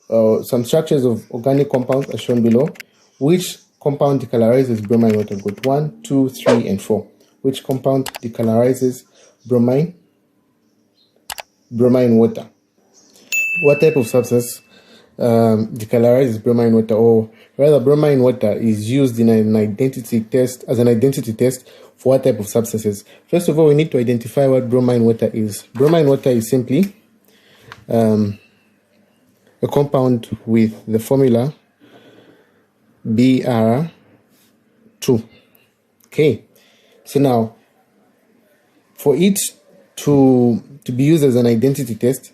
some structures of organic compounds are shown below. Which compound decolorizes bromine water? We've got 1, 2, 3, and 4. Which compound decolorizes bromine water? What type of substance decolorizes bromine water, or rather bromine water is used in an identity test for what type of substances? First of all, we need to identify what bromine water is. Bromine water is simply a compound with the formula Br2. Okay, so now for it to be used as an identity test,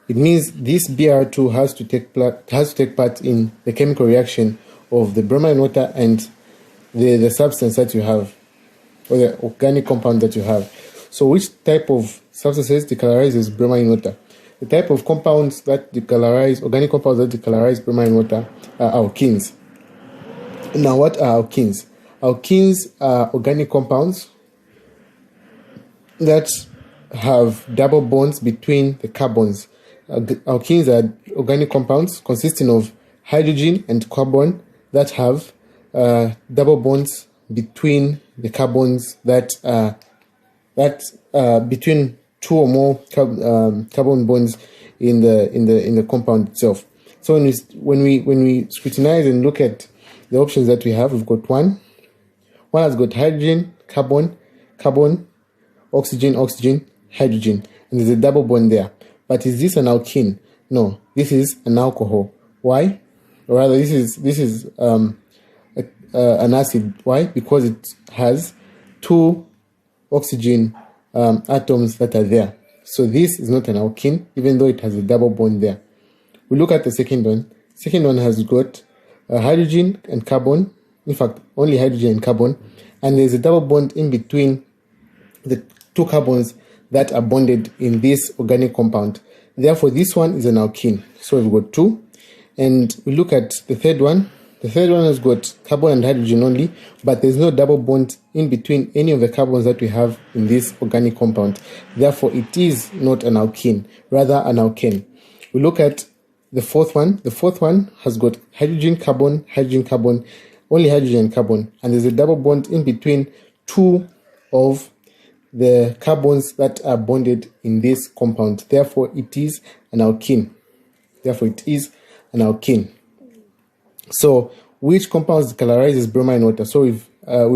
it means this Br2 has to take part in the chemical reaction of the bromine water and the substance that you have, or the organic compound that you have. So which type of substances decolorizes bromine water? The type of compounds that decolorize, organic compounds that decolorize bromine water, are alkenes. Now, what are alkenes? Alkenes are organic compounds that have double bonds between the carbons. Alkenes are organic compounds consisting of hydrogen and carbon that have double bonds between the carbons between two or more carbon bonds in the compound itself. So when we scrutinize and look at the options that we have, we've got one has got hydrogen, carbon, oxygen, hydrogen, and there's a double bond there. But is this an alkene? No, this is an alcohol. Why? Or rather, this is an acid. Why? Because it has two oxygen atoms that are there. So this is not an alkene, even though it has a double bond there. We look at the second one. Second one has got hydrogen and carbon. In fact, only hydrogen and carbon, and there's a double bond in between the two carbons that are bonded in this organic compound. Therefore, this one is an alkene. So we've got 2. And we look at the third one. The third one has got carbon and hydrogen only, but there's no double bond in between any of the carbons that we have in this organic compound. Therefore, it is not an alkene, rather an alkane. We look at the fourth one. The fourth one has got hydrogen, carbon, only hydrogen and carbon, and there's a double bond in between two of the carbons that are bonded in this compound. Therefore, it is an alkene. So, which compounds decolorizes bromine water? So we've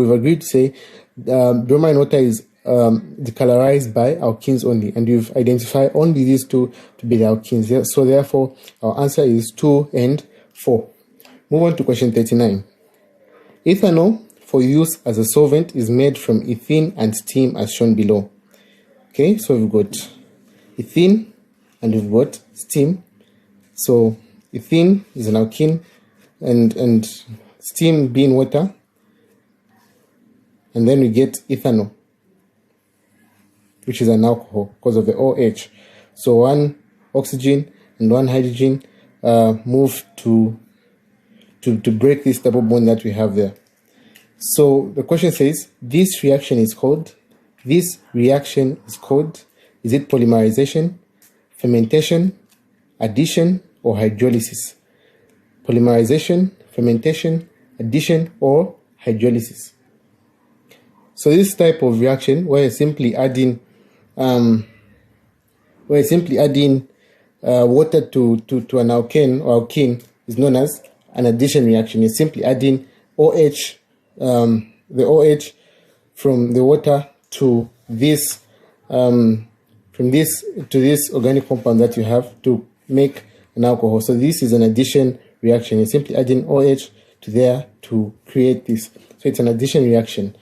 agreed to say bromine water is decolorized by alkenes only, and we've identified only these two to be the alkenes. So therefore, our answer is 2 and 4. Move on to question 39. Ethanol for use as a solvent is made from ethene and steam as shown below. Okay, so we've got ethene and we've got steam. So ethene is an alkene and steam being water, and then we get ethanol, which is an alcohol because of the OH. So one oxygen and one hydrogen move to break this double bond that we have there. So the question says, this reaction is called, is it polymerization, fermentation, addition, or hydrolysis? Polymerization, fermentation, addition, or hydrolysis. So this type of reaction, where you're simply adding water to an alkene, is known as an addition reaction. You're simply adding OH, the OH from the water to this organic compound that you have to make an alcohol. So this is an addition reaction. You're simply adding OH to there to create this. So it's an addition reaction.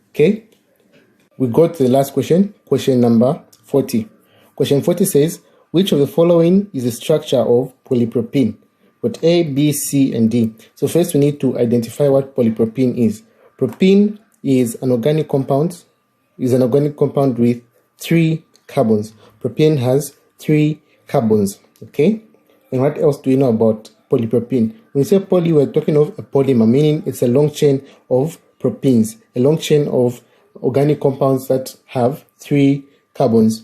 Okay, we got to the last question, question number 40. Question 40 says, which of the following is the structure of polypropene? But A, B, C, and D. So first we need to identify what polypropene is. Propene is an organic compound, with 3 carbons. Propene has 3 carbons. Okay, and what else do we know about polypropene? When we say poly, we're talking of a polymer, meaning it's a long chain of propenes, a long chain of organic compounds that have 3 carbons.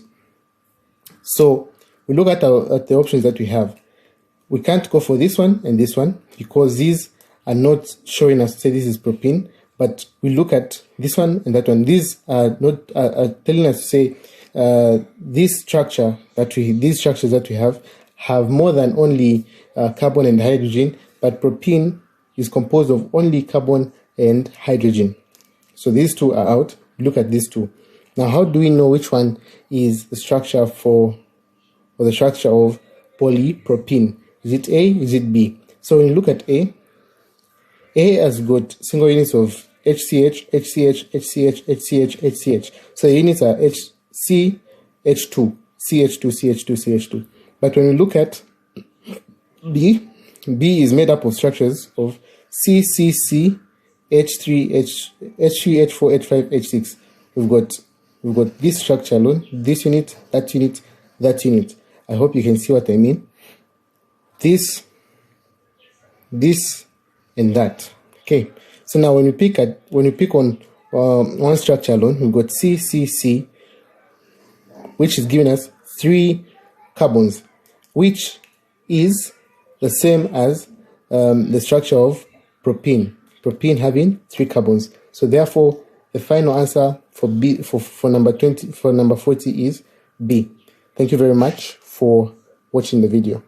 So we look at the options that we have. we can't go for this one and this one because these are not showing us, say this is propene, but we look at this one and that one. These are not telling us to say these structures that we have more than only carbon and hydrogen, but propene is composed of only carbon and hydrogen. So these two are out. Look at these two. Now, how do we know which one is the structure for the structure of polypropene? Is it A? Is it B? So when you look at A has got single units of HCH, HCH, HCH, HCH, HCH. So the units are HC, H2, CH2, CH2, CH2. But when we look at B is made up of structures of CCC, H3, H3, H4, H5, H6. We've got this structure alone, this unit, that unit, that unit. I hope you can see what I mean. This, and that. Okay. So now when we pick on one structure alone, we've got CCC, which is giving us 3 carbons, which is the same as the structure of propene. Propene having 3 carbons. So therefore, the final answer for B for number 40 is B. Thank you very much for watching the video.